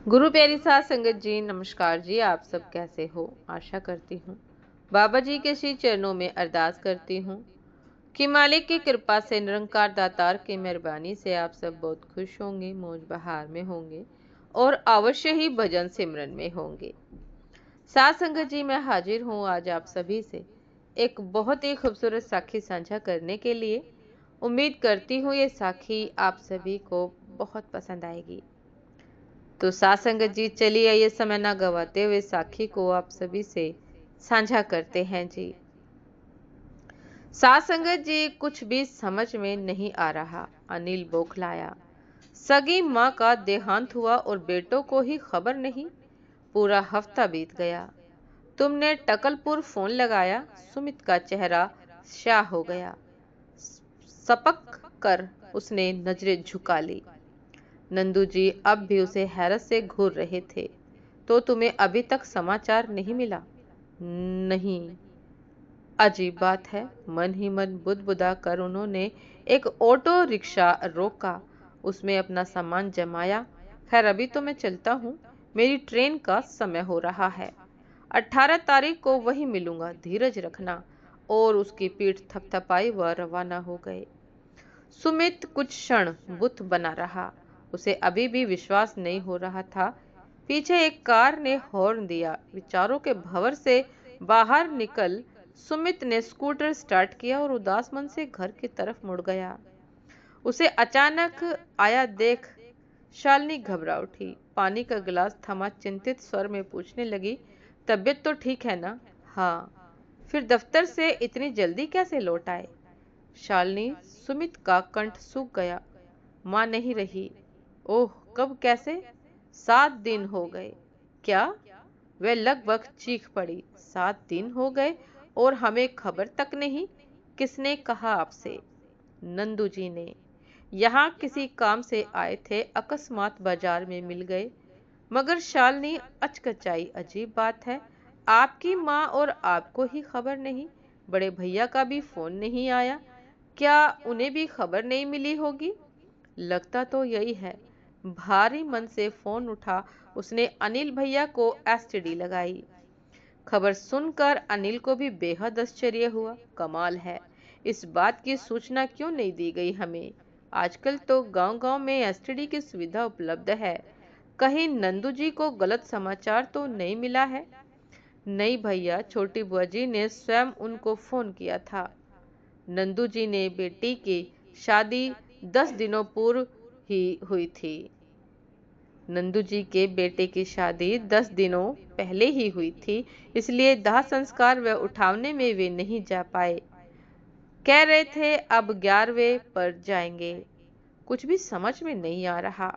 गुरु प्यारी साध संगत जी, नमस्कार जी। आप सब कैसे हो? आशा करती हूँ बाबा जी के श्री चरणों में अरदास करती हूँ कि मालिक की कृपा से, निरंकार दातार की मेहरबानी से आप सब बहुत खुश होंगे, मौज बहार में होंगे और अवश्य ही भजन सिमरन में होंगे। साध संगत जी, मैं हाजिर हूँ आज आप सभी से एक बहुत ही खूबसूरत साखी साझा करने के लिए। उम्मीद करती हूँ ये साखी आप सभी को बहुत पसंद आएगी। तो साथ संगत जी, चलिए ये समय ना गवाते हुए साखी को आप सभी से साझा करते हैं जी। साथ संगत जी, कुछ भी समझ में नहीं आ रहा। अनिल बौखलाया। सगी माँ का देहांत हुआ और बेटों को ही खबर नहीं। पूरा हफ्ता बीत गया। तुमने टकलपुर फोन लगाया। सुमित का चेहरा स्याह हो गया। सपक कर उसने नजरें झुका ली। नंदू जी अब भी उसे हैरत से घूर रहे थे। तो तुम्हें अभी तक समाचार नहीं मिला? नहीं। अजीब बात है। मन ही मन बुदबुदा कर उन्होंने एक ऑटो रिक्शा रोका, उसमें अपना सामान जमाया। खैर, अभी तो मैं चलता हूँ, मेरी ट्रेन का समय हो रहा है। 18 तारीख को वही मिलूंगा, धीरज रखना। और उसकी पीठ थपथपाई व रवाना हो गए। सुमित कुछ क्षण बुत बना रहा। उसे अभी भी विश्वास नहीं हो रहा था। पीछे एक कार ने हॉर्न दिया। विचारों के भंवर से बाहर निकल सुमित ने स्कूटर स्टार्ट किया और उदास मन से घर की तरफ मुड़ गया। उसे अचानक आया देख शालिनी घबरा उठी। पानी का गिलास थमा चिंतित स्वर में पूछने लगी, तबीयत तो ठीक है ना? हाँ। फिर दफ्तर से इतनी जल्दी कैसे लौट आए? शालिनी, सुमित का कंठ सूख गया। माँ नहीं रही। ओह, कब, कैसे? 7 दिन हो गए। क्या? वह लगभग चीख पड़ी। 7 दिन हो गए और हमें खबर तक नहीं? किसने कहा आपसे? नंदू जी ने। यहाँ किसी काम से आए थे, अकस्मात बाजार में मिल गए। मगर शालिनी अचकचाई। अजीब बात है, आपकी माँ और आपको ही खबर नहीं। बड़े भैया का भी फोन नहीं आया। क्या उन्हें भी खबर नहीं मिली होगी? लगता तो यही है। भारी मन से फोन उठा उसने अनिल भैया को एसटीडी लगाई। खबर सुनकर अनिल को भी बेहद आश्चर्य हुआ। कमाल है, इस बात की सूचना क्यों नहीं दी गई हमें? आजकल तो गांव-गांव में एसटीडी की सुविधा उपलब्ध है। कहीं नंदू जी को गलत समाचार तो नहीं मिला है? नहीं भैया, छोटी बुआ जी ने स्वयं उनको फोन किया था। नंदू जी ने बेटी की शादी 10 दिनों पूर्व ही हुई थी। नंदू जी के बेटे की शादी 10 दिनों पहले ही हुई थी, इसलिए दाह संस्कार व उठावने में वे नहीं जा पाए। कह रहे थे अब 11वें पर जाएंगे। कुछ भी समझ में नहीं आ रहा।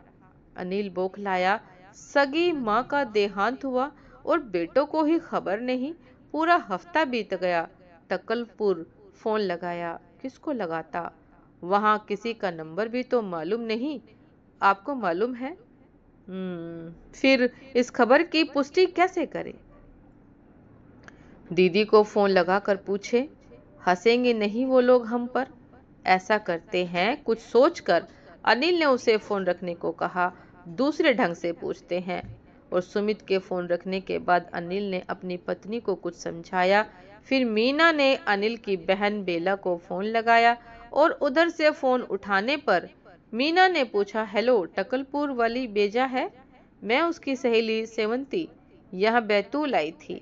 अनिल बौखलाया। सगी माँ का देहांत हुआ और बेटों को ही खबर नहीं। पूरा हफ्ता बीत गया। टकलपुर फोन लगाया। किसको लगाता? वहां किसी का नंबर भी तो मालूम नहीं। आपको मालूम है? फिर इस खबर की पुष्टि कैसे करें? दीदी को फोन लगाकर पूछे। हंसेंगे नहीं वो लोग हम पर? ऐसा करते हैं, कुछ सोचकर अनिल ने उसे फोन रखने को कहा। दूसरे ढंग से पूछते हैं। और सुमित के फोन रखने के बाद अनिल ने अपनी पत्नी को कुछ समझाया। फिर मीना ने अनिल की बहन बेला को फोन लगाया और उधर से फोन उठाने पर मीना ने पूछा, हेलो, टकलपुर वाली बेजा है? मैं उसकी सहेली सेवंती यहाँ बैतूल आई थी।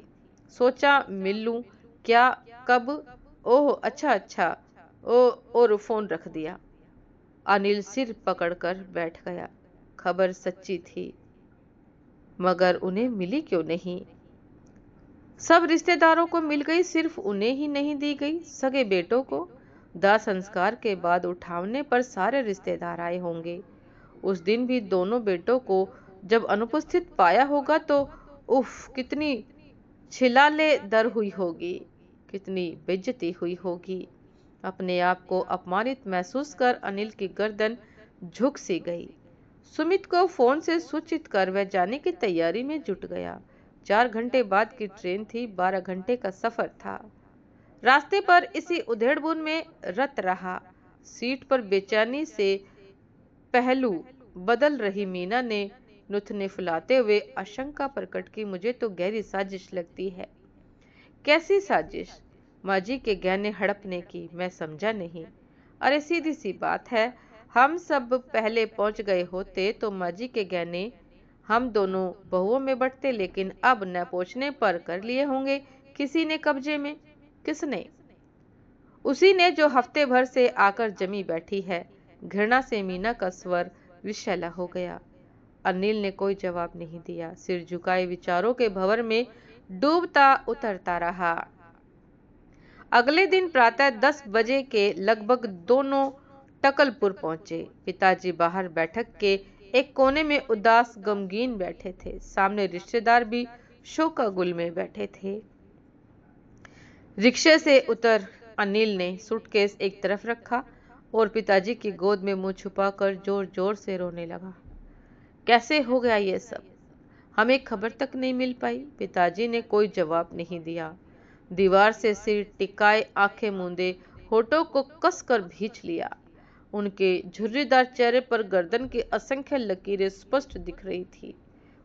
सोचा मिल लूं। क्या? कब? ओह, अच्छा अच्छा। ओ, और फोन रख दिया। अनिल सिर पकड़कर बैठ गया। खबर सच्ची थी, मगर उन्हें मिली क्यों नहीं? सब रिश्तेदारों को मिल गई, सिर्फ उन्हें ही नहीं दी गई। सगे बेटों को दाह संस्कार के बाद उठावने पर सारे रिश्तेदार आए होंगे। उस दिन भी दोनों बेटों को जब अनुपस्थित पाया होगा तो उफ, कितनी छिलाले दर हुई होगी, कितनी बेइज्जती हुई होगी। अपने आप को अपमानित महसूस कर अनिल की गर्दन झुक सी गई। सुमित को फोन से सूचित कर वह जाने की तैयारी में जुट गया। 4 घंटे बाद की ट्रेन थी। 12 घंटे का सफर था। रास्ते पर इसी उधेड़बुन में रत रहा। सीट पर बेचैनी से पहलू बदल रही मीना ने नुथ ने फुलाते हुए आशंका प्रकट की। मुझे तो गहरी साजिश लगती है। कैसी साजिश? माँ जी के गहने हड़पने की? मैं समझा नहीं। अरे सीधी सी बात है, हम सब पहले पहुंच गए होते तो माँ जी के गहने हम दोनों बहुओं में बंटते, लेकिन अब न पहुंचने पर कर लिए होंगे किसी ने कब्जे में। किसने? उसी ने जो हफ्ते भर से आकर जमी बैठी है। घृणा से मीना का स्वर विषैला हो गया। अनिल ने कोई जवाब नहीं दिया, सिर झुकाए विचारों के भंवर में डूबता उतरता रहा। अगले दिन प्रातः 10 बजे के लगभग दोनों टकलपुर पहुंचे। पिताजी बाहर बैठक के एक कोने में उदास गमगीन बैठे थे। सामने रिश्तेदार भी शोकाकुल में बैठे थे। रिक्शे से उतर अनिल ने सूटकेस एक तरफ रखा और पिताजी की गोद में मुंह छुपाकर जोर जोर से रोने लगा। कैसे हो गया ये सब? हमें खबर तक नहीं मिल पाई। पिताजी ने कोई जवाब नहीं दिया। दीवार से सिर टिकाए, आंखें मूंदे, होठों को कसकर भींच लिया। उनके झुर्रीदार चेहरे पर गर्दन की असंख्य लकीरें स्पष्ट दिख रही थी।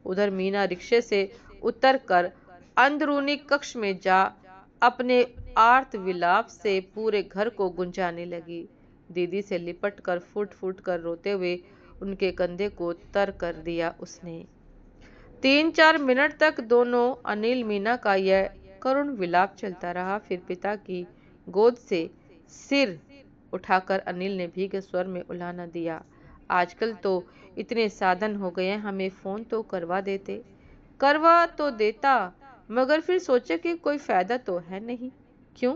उधर मीना रिक्शे से उतरकर अंदरूनी कक्ष में जा अपने आर्त विलाप से पूरे घर को गुंजाने लगी। दीदी से लिपट कर फूट फूट कर रोते हुए उनके कंधे को तर कर दिया उसने। 3-4 मिनट तक दोनों अनिल मीना का यह करुण विलाप चलता रहा। फिर पिता की गोद से सिर उठाकर अनिल ने भीगे स्वर में उलाहना दिया। आजकल तो इतने साधन हो गए हैं, हमें फोन तो करवा देते। करवा तो देता, मगर फिर सोचे कि कोई फायदा तो है नहीं। क्यों?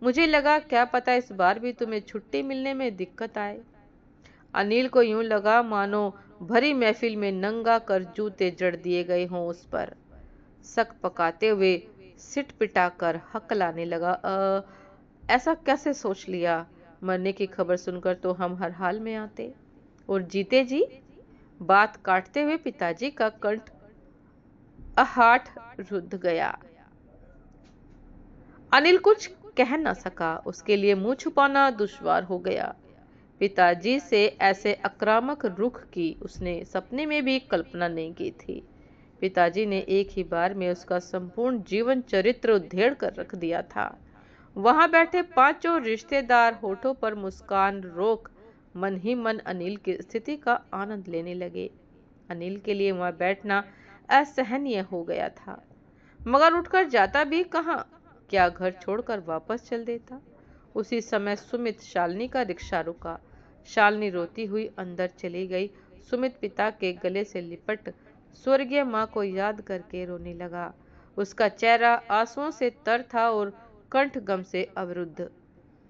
मुझे लगा क्या पता इस बार भी तुम्हें छुट्टी मिलने में दिक्कत आए। अनिल को यूं लगा मानो भरी महफिल में नंगा कर जूते जड़ दिए गए हों उस पर। सक पकाते हुए सिट पिटाकर हकलाने लगा। ऐसा कैसे सोच लिया? मरने की खबर सुनकर तो हम हर हाल में आते। और जीते जी? बात काटते हुए पिताजी का कंठ आहट रुद्ध गया। अनिल कुछ कह न सका। उसके लिए मुंह छुपाना दुश्वार हो गया। पिताजी से ऐसे आक्रामक रुख की उसने सपने में भी कल्पना नहीं की थी। पिताजी ने एक ही बार में उसका संपूर्ण जीवन चरित्र उधेड़ कर रख दिया था। वहां बैठे पांचों रिश्तेदार होठों पर मुस्कान रोक मन ही मन अनिल की स्थिति का आनंद लेने लगे। अनिल के लिए वहां बैठना असहनीय हो गया था, मगर उठकर जाता भी कहां? क्या घर छोड़कर वापस चल देता? उसी समय सुमित शालिनी का रिक्शा रुका। शालिनी रोती हुई अंदर चली गई। सुमित पिता के गले से लिपट स्वर्गीय माँ को याद करके रोने लगा। उसका चेहरा आंसुओं से तर था और कंठ गम से अवरुद्ध।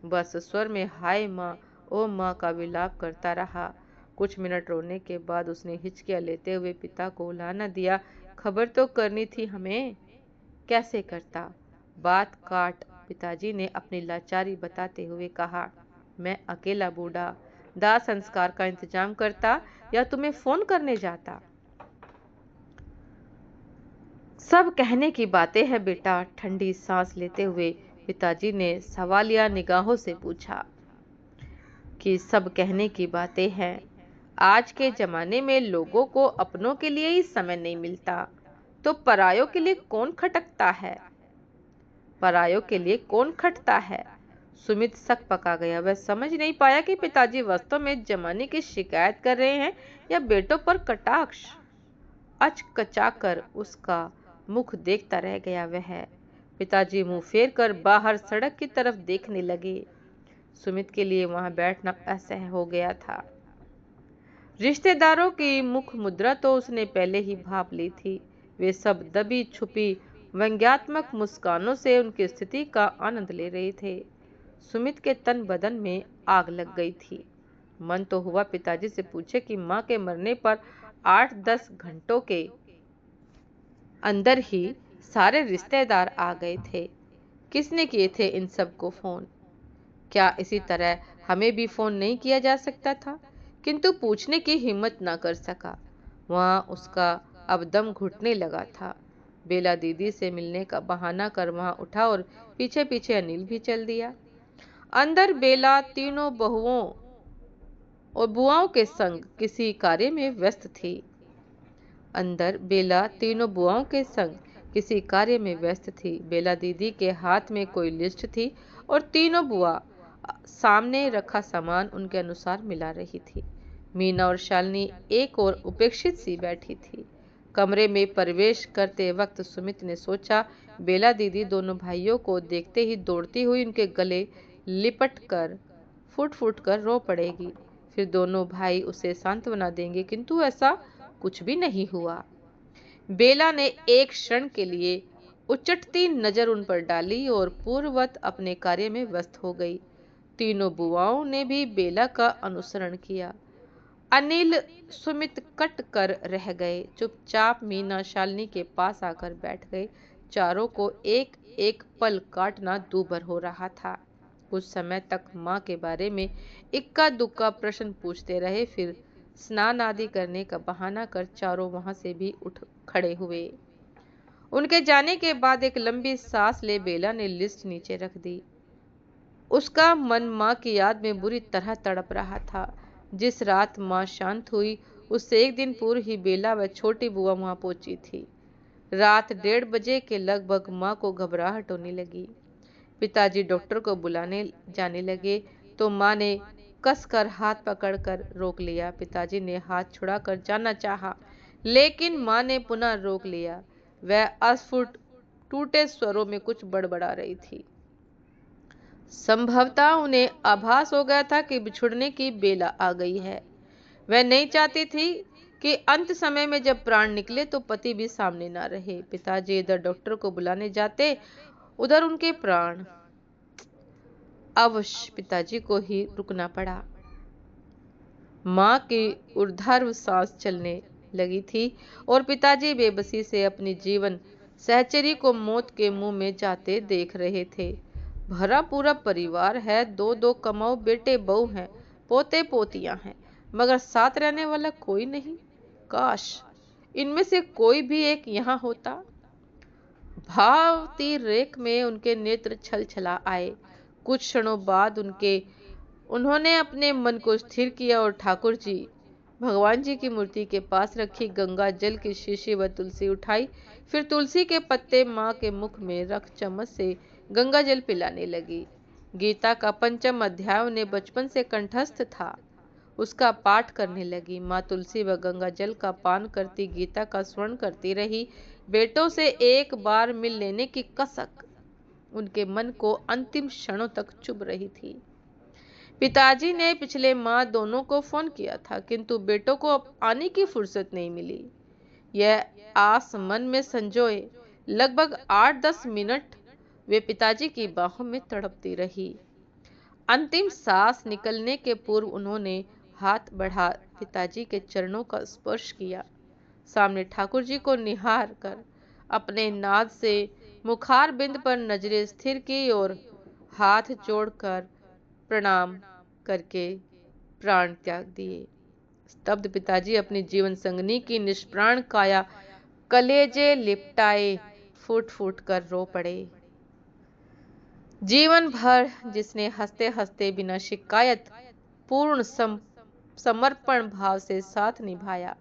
बस स्वर में हाय माँ, ओ माँ का विलाप करता रहा। कुछ मिनट रोने के बाद उसने हिचकियां लेते हुए पिता को उलाहना दिया। खबर तो करनी थी हमें। कैसे करता? बात काट पिताजी ने अपनी लाचारी बताते हुए कहा। मैं अकेला बूढ़ा दाह संस्कार का इंतजाम करता या तुम्हें फोन करने जाता? सब कहने की बातें हैं बेटा। ठंडी सांस लेते हुए पिताजी ने सवालिया निगाहों से पूछा। कि सब कहने की बातें हैं। आज के जमाने में लोगों को अपनों के लिए ही समय नहीं मिलता, तो परायों के लिए कौन खटकता है? परायों के लिए कौन खटता है? सुमित सक पका गया। वह समझ नहीं पाया कि पिताजी वास्तव में जमाने की शिकायत कर रहे हैं या बेटों पर कटाक्ष। अचकचाकर उसका मुख देखता रह गया वह। पिताजी मुंह फेर कर बाहर सड़क की तरफ देखने लगे। सुमित के लिए वहां बैठना असह्य हो गया था। रिश्तेदारों की मुख मुद्रा तो उसने पहले ही भांप ली थी। वे सब दबी छुपी व्यंग्यात्मक मुस्कानों से उनकी स्थिति का आनंद ले रहे थे। सुमित के तन बदन में आग लग गई थी। मन तो हुआ पिताजी से पूछे कि मां के मरने पर 8-10 घंटों के अंदर ही सारे रिश्तेदार आ गए थे। किसने किए थे इन सबको फोन? क्या इसी तरह हमें भी फोन नहीं किया जा सकता था? किंतु पूछने की हिम्मत ना कर सका। वहां उसका अब दम घुटने लगा था। बेला दीदी से मिलने का बहाना कर वहां उठा और पीछे पीछे अनिल भी चल दिया। अंदर बेला तीनों बहुओं और बुआओं के संग किसी कार्य में व्यस्त थी। अंदर बेला तीनों बुआओं के संग किसी कार्य में व्यस्त थी। बेला दीदी के हाथ में कोई लिस्ट थी और तीनों बुआ सामने रखा सामान उनके अनुसार मिला रही थी। मीना और शालिनी एक और उपेक्षित सी बैठी थी। कमरे में प्रवेश करते वक्त सुमित ने सोचा, बेला दीदी दोनों भाइयों को देखते ही दौड़ती हुई उनके गले लिपट कर फुट फुट कर रो पड़ेगी। फिर दोनों भाई उसे सांत्वना देंगे, किंतु ऐसा कुछ भी नहीं हुआ। बेला ने एक क्षण के लिए उचटती नजर उन पर डाली और पूर्ववत अपने कार्य में व्यस्त हो गई। तीनों बुआओं ने भी बेला का अनुसरण किया। अनिल सुमित कट कर रह गए। चुपचाप मीना शालिनी के पास आकर बैठ गए। चारों को एक एक पल काटना दूभर हो रहा था। कुछ समय तक माँ के बारे में इक्का दुक्का प्रश्न पूछते रहे। फिर स्नान आदि करने का बहाना कर चारों वहां से भी उठ खड़े हुए। उनके जाने के बाद एक लंबी सांस ले बेला ने लिस्ट नीचे रख दी। उसका मन माँ की याद में बुरी तरह तड़प रहा था। जिस रात माँ शांत हुई, उससे एक दिन पूर्व ही बेला व छोटी बुआ वहां पहुंची थी। रात 1:30 बजे के लगभग माँ को घबराहट होने लगी। पिताजी डॉक्टर को बुलाने जाने लगे तो माँ ने कसकर हाथ पकड़कर रोक लिया। पिताजी ने हाथ छुड़ाकर जाना चाहा, लेकिन माँ ने पुनः रोक लिया। वह अस्फुट टूटे स्वरों में कुछ बड़बड़ा रही थी। संभवतः उन्हें आभास हो गया था कि बिछुड़ने की बेला आ गई है। वह नहीं चाहती थी कि अंत समय में जब प्राण निकले तो पति भी सामने ना रहे। पिताजी इधर डॉक्टर को बुलाने जाते, उधर उनके प्राण। अवश्य पिताजी को ही रुकना पड़ा। माँ की ऊर्ध्व सांस चलने लगी थी और पिताजी बेबसी से अपनी जीवन सहचरी को मौत के मुंह में जाते देख रहे थे। भरा पूरा परिवार है, 2-2 कमाऊ बेटे बहू हैं, पोते पोतियां हैं, मगर साथ रहने वाला कोई नहीं। काश इनमें से कोई भी एक यहाँ होता। भावती रेख में उनके नेत्र छल छला आए। कुछ क्षणों बाद उन्होंने अपने मन को स्थिर किया और ठाकुर जी, भगवान जी की मूर्ति के पास रखी गंगा जल की शीशी व तुलसी उठाई। फिर तुलसी के पत्ते माँ के मुख में रख चम्मच से गंगा जल पिलाने लगी। गीता का 5वां अध्याय उन्हें बचपन से कंठस्थ था। उसका पाठ करने लगी। माँ तुलसी व गंगा जल का पान करती गीता का स्मरण करती रही। बेटों से एक बार मिल लेने की कसक उनके मन को अंतिम क्षणों तक चुभ रही थी। पिताजी ने पिछले माह दोनों को फोन किया था, किंतु बेटों को अब आने की फुर्सत नहीं मिली। यह आस मन में संजोए लगभग 8-10 मिनट वे पिताजी की बाहों में तड़पती रही। अंतिम सांस निकलने के पूर्व उन्होंने हाथ बढ़ा पिताजी के चरणों का स्पर्श किया। सामने ठाकुर जी को निहार कर अपने नाद से मुखार बिंद पर नजरें स्थिर की और हाथ जोड़कर प्रणाम करके प्राण त्याग दिए। स्तब्ध पिताजी अपनी जीवन संगनी की निष्प्राण काया कलेजे लिपटाए फूट फूट कर रो पड़े। जीवन भर जिसने हंसते हंसते बिना शिकायत पूर्ण समर्पण भाव से साथ निभाया,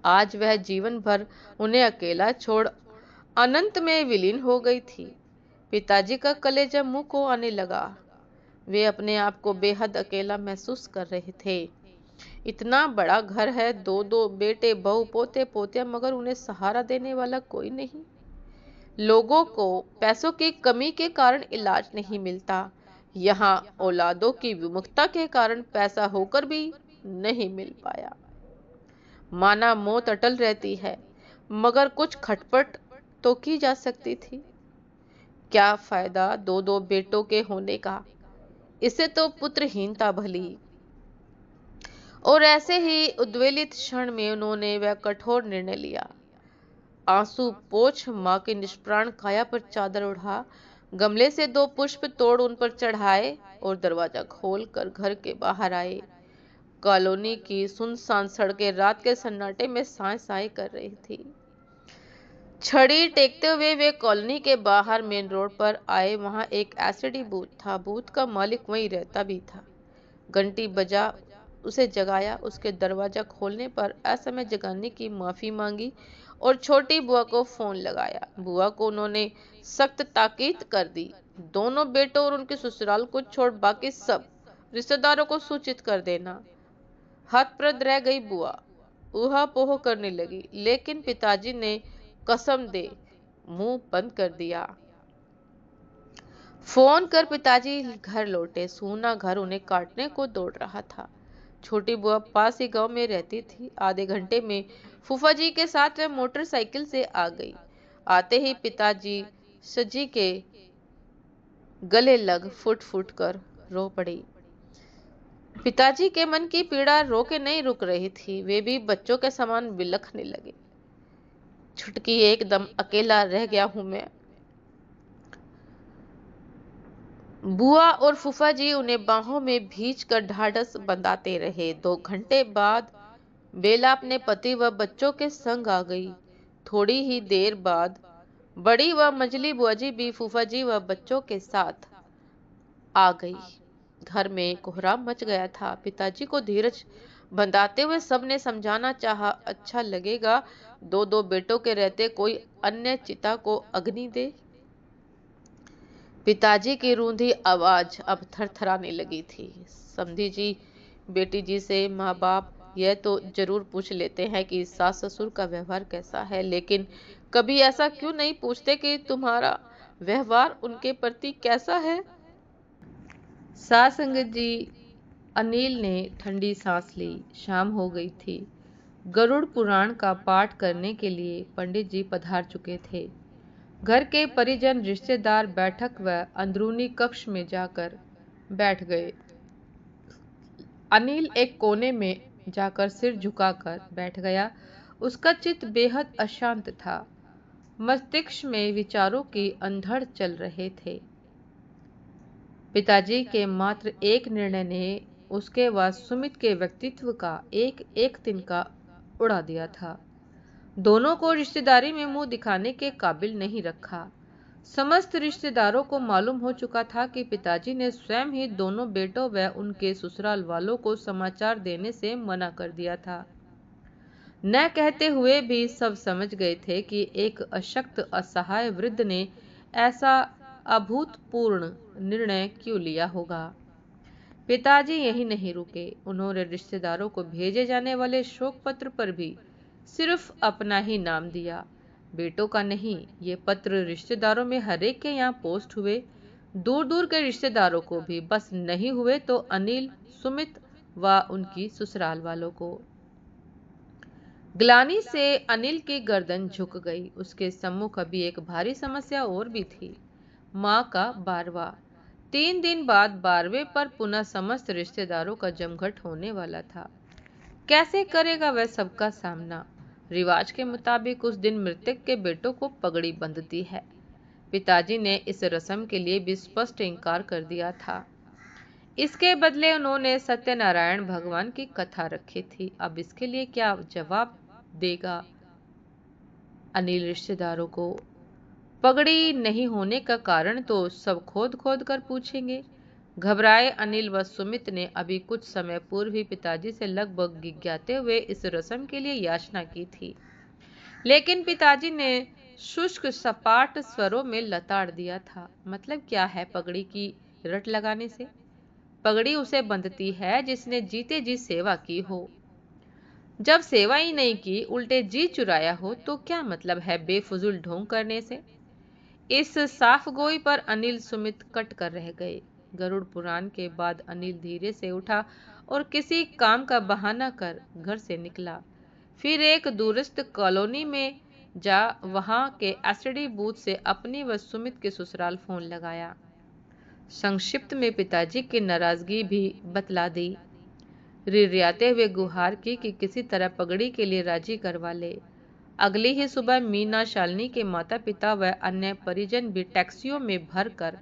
आज वह जीवन भर उन्हें अकेला छोड़ अनंत में विलीन हो गई थी। पिताजी का कलेजा मुंह को आने लगा। वे अपने आप को बेहद अकेला महसूस कर रहे थे। इतना बड़ा घर है, 2-2 बेटे बहू पोते पोतियां, मगर उन्हें सहारा देने वाला कोई नहीं। लोगों को पैसों की कमी के कारण इलाज नहीं मिलता, यहाँ औलादों की विमुखता के कारण पैसा होकर भी नहीं मिल पाया। माना मौत अटल रहती है, मगर कुछ खटपट तो की जा सकती थी। क्या फायदा 2-2 बेटों के होने का, इसे तो पुत्रहीनता भली। और ऐसे ही उद्वेलित क्षण में उन्होंने वह कठोर निर्णय लिया। आंसू पोंछ माँ की निष्प्राण काया पर चादर उड़ा, गमले से 2 पुष्प तोड़ उन पर चढ़ाए और दरवाजा खोलकर घर के बाहर आए। कॉलोनी की सुनसान सड़कें रात के सन्नाटे में साए साए कर रही थी। छड़ी टेकते हुए वे कॉलोनी के बाहर मेन रोड पर आए। वहां एक एसटीडी बूथ था। बूथ का मालिक वहीं रहता भी था। घंटी बजा उसे जगाया। उसके दरवाजा खोलने पर असमय जगाने की माफी मांगी और छोटी बुआ को फोन लगाया। बुआ को उन्होंने सख्त ताकीद कर दी, दोनों बेटों और उनके ससुराल को छोड़ बाकी सब रिश्तेदारों को सूचित कर देना। हतप्रद रह गई बुआ, ऊहा-पोह करने लगी, लेकिन पिताजी ने कसम दे मुंह बंद कर दिया। फोन कर पिताजी घर लौटे। सूना घर उन्हें काटने को दौड़ रहा था। छोटी बुआ पास ही गांव में रहती थी। आधे घंटे में फूफा जी के साथ वह मोटरसाइकिल से आ गई। आते ही पिताजी सजी के गले लग फुट फुट कर रो पड़ी। पिताजी के मन की पीड़ा रो के नहीं रुक रही थी, वे भी बच्चों के समान बिलखने लगे। छुटकी, एकदम अकेला रह गया हूं मैं। बुआ और फूफा जी उन्हें बाहों में भींच कर ढाढ़स बंधाते रहे। 2 घंटे बाद बेला अपने पति व बच्चों के संग आ गई। थोड़ी ही देर बाद बड़ी व मंझली बुआ जी भी फूफा जी व बच्चों के साथ आ गई। घर में कोहराम मच गया था। पिताजी को धीरज बंधाते हुए सबने समझाना चाहा, अच्छा लगेगा 2-2 बेटों के रहते कोई अन्य चिता को अग्नि दे। पिताजी की रूंधी आवाज अब थरथराने लगी थी। समधी जी बेटी जी से माँ बाप यह तो जरूर पूछ लेते हैं कि सास ससुर का व्यवहार कैसा है, लेकिन कभी ऐसा क्यों नहीं पूछते कि तुम्हारा व्यवहार उनके प्रति कैसा है। सास संगत जी, अनिल ने ठंडी सांस ली। शाम हो गई थी। गरुड़ पुराण का पाठ करने के लिए पंडित जी पधार चुके थे। घर के परिजन रिश्तेदार बैठक व अंदरूनी कक्ष में जाकर बैठ गए। अनिल एक कोने में जाकर सिर झुकाकर बैठ गया। उसका चित्त बेहद अशांत था। मस्तिष्क में विचारों की अंधड़ चल रहे थे। पिताजी के मात्र एक निर्णय ने उसके व सुमित के व्यक्तित्व का एक एक तिनका उड़ा दिया था। दोनों को रिश्तेदारी में मुंह दिखाने के काबिल नहीं रखा। समस्त रिश्तेदारों को मालूम हो चुका था कि पिताजी ने स्वयं ही दोनों बेटों व उनके ससुराल वालों को समाचार देने से मना कर दिया था। न कहते हुए भी सब समझ गए थे कि एक अशक्त असहाय वृद्ध ने ऐसा अभूतपूर्व निर्णय क्यों लिया होगा। पिताजी यही नहीं रुके। उन्होंने रिश्तेदारों को भेजे जाने वाले शोक पत्र पर भी सिर्फ अपना ही नाम दिया, बेटों का नहीं। ये पत्र रिश्तेदारों में हरेक के यहाँ पोस्ट हुए। दूर दूर के रिश्तेदारों को भी, बस नहीं हुए तो अनिल, सुमित व उनकी ससुराल वालों को। ग्लानि से अनिल की गर्दन झुक गई। उसके सम्मुख अभी एक भारी समस्या और भी थी, माँ का 12वां। 3 दिन बाद 12वें पर पुनः समस्त रिश्तेदारों का जमघट होने वाला था। कैसे करेगा वह सबका सामना। रिवाज के मुताबिक उस दिन मृतक के बेटों को पगड़ी बंधती है। पिताजी ने इस रस्म के लिए भी स्पष्ट इंकार कर दिया था। इसके बदले उन्होंने सत्यनारायण भगवान की कथा रखी थी। अब इसके लिए क्या जवाब देगा अनिल रिश्तेदारों को। पगड़ी नहीं होने का कारण तो सब खोद खोद कर पूछेंगे। घबराए अनिल व सुमित ने अभी कुछ समय पूर्व ही पिताजी से लगभग गिग्याते हुए इस रस्म के लिए याचना की थी, लेकिन पिताजी ने शुष्क सपाट स्वरों में लताड़ दिया था। मतलब क्या है पगड़ी की रट लगाने से? पगड़ी उसे बंधती है जिसने जीते जी सेवा की हो। जब सेवा ही नहीं की, उल्टे जी चुराया हो, तो क्या मतलब है बेफुजूल ढोंग करने से? इस साफ गोई पर अनिल सुमित कट कर रह गए। गरुड़ पुराण के बाद अनिल धीरे से उठा और किसी काम का बहाना कर घर से निकला। फिर एक दूरस्थ कॉलोनी में जा वहां के एसटीडी बूथ से अपनी व सुमित के ससुराल फोन लगाया। संक्षिप्त में पिताजी की नाराजगी भी बतला दी। रिरियाते हुए गुहार की कि किसी तरह पगड़ी के लिए राजी करवा ले। अगली ही सुबह मीना, शालिनी के माता पिता व अन्य परिजन भी टैक्सियों में भरकर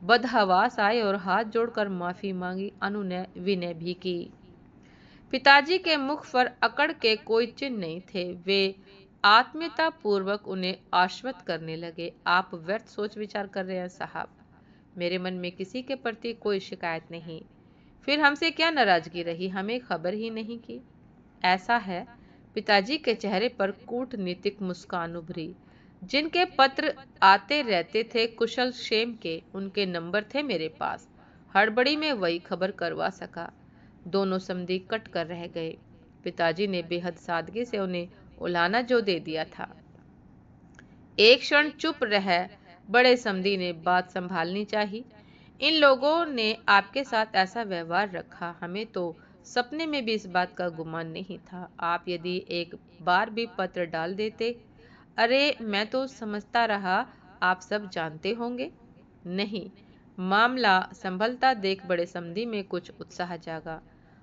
बदहवास आए और हाथ जोड़कर माफी मांगी, अनुनय विनय भी की। पिताजी के मुख पर अकड़ के कोई चिन्ह नहीं थे। वे आत्मीयता पूर्वक उन्हें आश्वस्त करने लगे। आप व्यर्थ सोच विचार कर रहे हैं साहब। मेरे मन में किसी के प्रति कोई शिकायत नहीं। फिर हमसे क्या नाराजगी रही, हमें खबर ही नहीं की। ऐसा है, पिताजी के चेहरे पर कूटनीतिक मुस्कान उभरी। जिनके पत्र आते रहते थे कुशल क्षेम के, उनके नंबर थे मेरे पास। हड़बड़ी में वही खबर करवा सका। दोनों समधी कट कर रह गए। पिताजी ने बेहद सादगी से उन्हें उलाहना जो दे दिया था। एक क्षण चुप रह बड़े समधी ने बात संभालनी चाहिए। इन लोगों ने आपके साथ ऐसा व्यवहार रखा, हमें तो सपने में भी इस बात का गुमान नहीं था। आप यदि एक बार भी पत्र डाल देते। अरे मैं तो समझता रहा आप सब जानते होंगे। नहीं। मामला संभलता देख बड़े समधी में कुछ उत्साह जागा।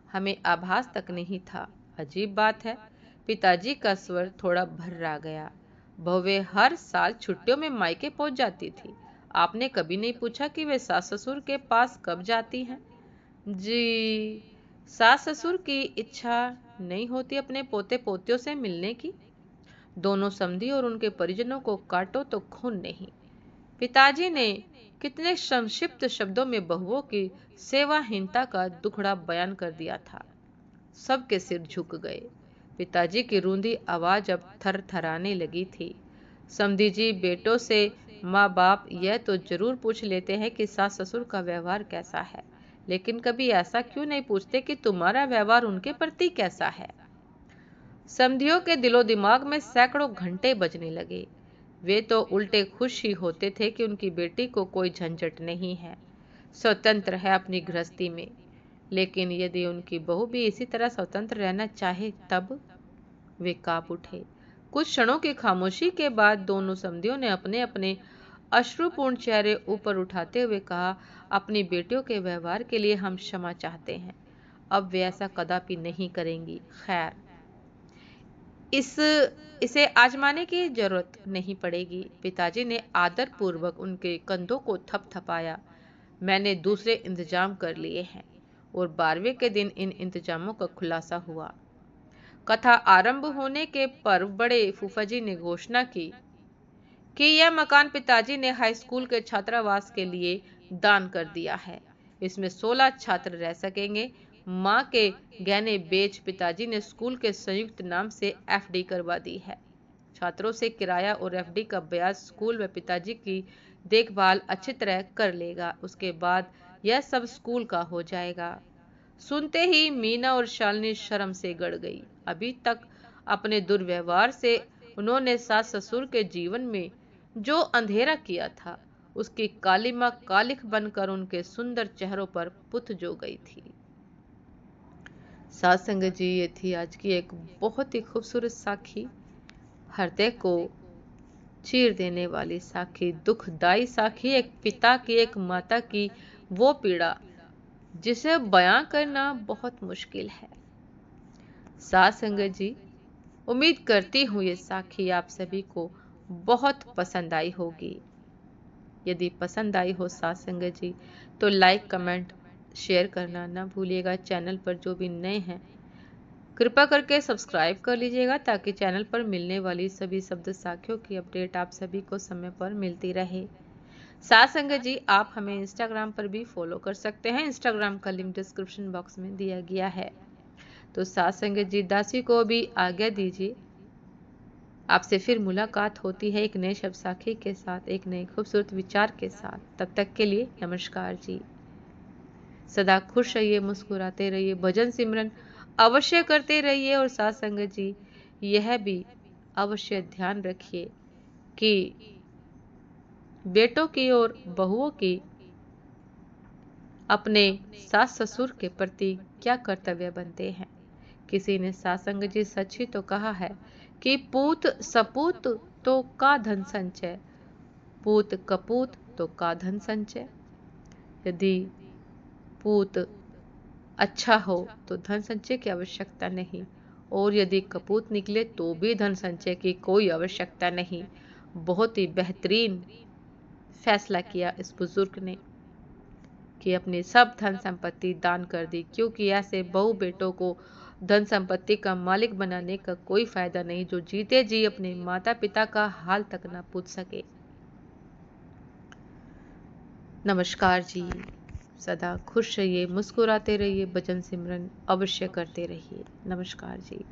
हमें आभास तक नहीं था। अजीब बात है, पिताजी का स्वर थोड़ा भर्रा गया। बहुएं हर साल छुट्टियों में मायके पहुंच जाती थी। आपने कभी नहीं पूछा कि वे सास ससुर के पास कब जाती हैं? जी, सास ससुर की इच्छा नहीं होती अपने पोते पोतियों से मिलने की? दोनों समधी और उनके परिजनों को काटो तो खून नहीं। पिताजी ने कितने संक्षिप्त शब्दों में बहुओं की सेवाहीनता का दुखड़ा बयान कर दिया था। सबके सिर झुक गए। पिताजी की रूंधी आवाज अब थरथराने लगी थी। समधी जी, बेटों से माँ बाप यह तो जरूर पूछ लेते हैं कि सास ससुर का व्यवहार कैसा है, लेकिन कभी ऐसा क्यों नहीं पूछते कि तुम्हारा व्यवहार उनके प्रति कैसा है? समधियों के दिलो दिमाग में सैकड़ों घंटे बजने लगे। वे तो उल्टे खुश ही होते थे कि उनकी बेटी को कोई झंझट नहीं है, स्वतंत्र है अपनी गृहस्थी में। लेकिन यदि उनकी बहू भी इसी तरह स्वतंत्र रहना चाहे तब? वे कांप उठे। कुछ क्षणों की खामोशी के बाद दोनों समधियों ने अपने अपने अश्रुपूर्ण चेहरे ऊपर उठाते हुए कहा, अपनी बेटियों के व्यवहार के लिए हम क्षमा चाहते हैं। अब वे ऐसा कदापि नहीं करेंगी। खैर, इसे आजमाने की जरूरत नहीं पड़ेगी। पिताजी ने आदर पूर्वक उनके कंधों को थपथपाया। मैंने दूसरे इंतजाम कर लिए हैं। और 12वें के दिन इन इंतजामों का खुलासा हुआ। कथा आरंभ होने के पर्व बड़े फूफाजी ने घोषणा की कि यह मकान पिताजी ने हाई स्कूल के छात्रावास के लिए दान कर दिया है। इसमें 16 छात्र रह सकेंगे। माँ के गहने बेच पिताजी ने स्कूल के संयुक्त नाम से एफडी करवा दी है। छात्रों से किराया और एफडी का ब्याज स्कूल व पिताजी की देखभाल अच्छी तरह कर लेगा। उसके बाद यह सब स्कूल का हो जाएगा। सुनते ही मीना और शालिनी शर्म से गड़ गई। अभी तक अपने दुर्व्यवहार से उन्होंने सास ससुर के जीवन में जो अंधेरा किया था, उसकी कालिमा कालिख बनकर उनके सुंदर चेहरों पर पुत जो गई थी। साथ संगत जी, ये थी आज की एक बहुत ही खूबसूरत साखी, हृदय को चीर देने वाली साखी, दुखदाई साखी, एक पिता की एक माता की वो पीड़ा जिसे बयां करना बहुत मुश्किल है। साथ संगत जी, उम्मीद करती हूँ ये साखी आप सभी को बहुत पसंद आई होगी। यदि पसंद आई हो साथ संगत जी, तो लाइक कमेंट शेयर करना ना भूलिएगा। चैनल पर जो भी नए हैं कृपा करके सब्सक्राइब कर लीजिएगा, ताकि चैनल पर मिलने वाली सभी शब्द साखियों की अपडेट आप सभी को समय पर मिलती रहे। साथ संगत जी, आप हमें इंस्टाग्राम पर भी फॉलो कर सकते हैं। इंस्टाग्राम का लिंक डिस्क्रिप्शन बॉक्स में दिया गया है। तो साथ संगत जी, दासी को भी आज्ञा दीजिए। आपसे फिर मुलाकात होती है एक नए शब्द साखी के साथ, एक नए खूबसूरत विचार के साथ। तब तक के लिए नमस्कार जी। सदा खुश रहिए, मुस्कुराते रहिए, भजन सिमरन अवश्य करते रहिए। और साथ संगत जी, यह भी अवश्य ध्यान रखिए कि बेटों की और बहुओं की अपने सास ससुर के प्रति क्या कर्तव्य बनते हैं। किसी ने सास संगत जी सच ही तो कहा है कि पूत सपूत तो का धन संचय, पूत कपूत तो का धन संचय। यदि पूत अच्छा हो तो धन संचय की आवश्यकता नहीं, और यदि कपूत निकले तो भी धन संचय की कोई आवश्यकता नहीं। बहुत ही बेहतरीन फैसला किया इस बुजुर्ग ने कि अपनी सब धन संपत्ति दान कर दी, क्योंकि ऐसे बहू बेटों को धन संपत्ति का मालिक बनाने का कोई फायदा नहीं, जो जीते जी अपने माता पिता का हाल तक न पूछ सके। नमस्कार जी। सदा खुश रहिए, मुस्कुराते रहिए, भजन सिमरन अवश्य करते रहिए। नमस्कार जी।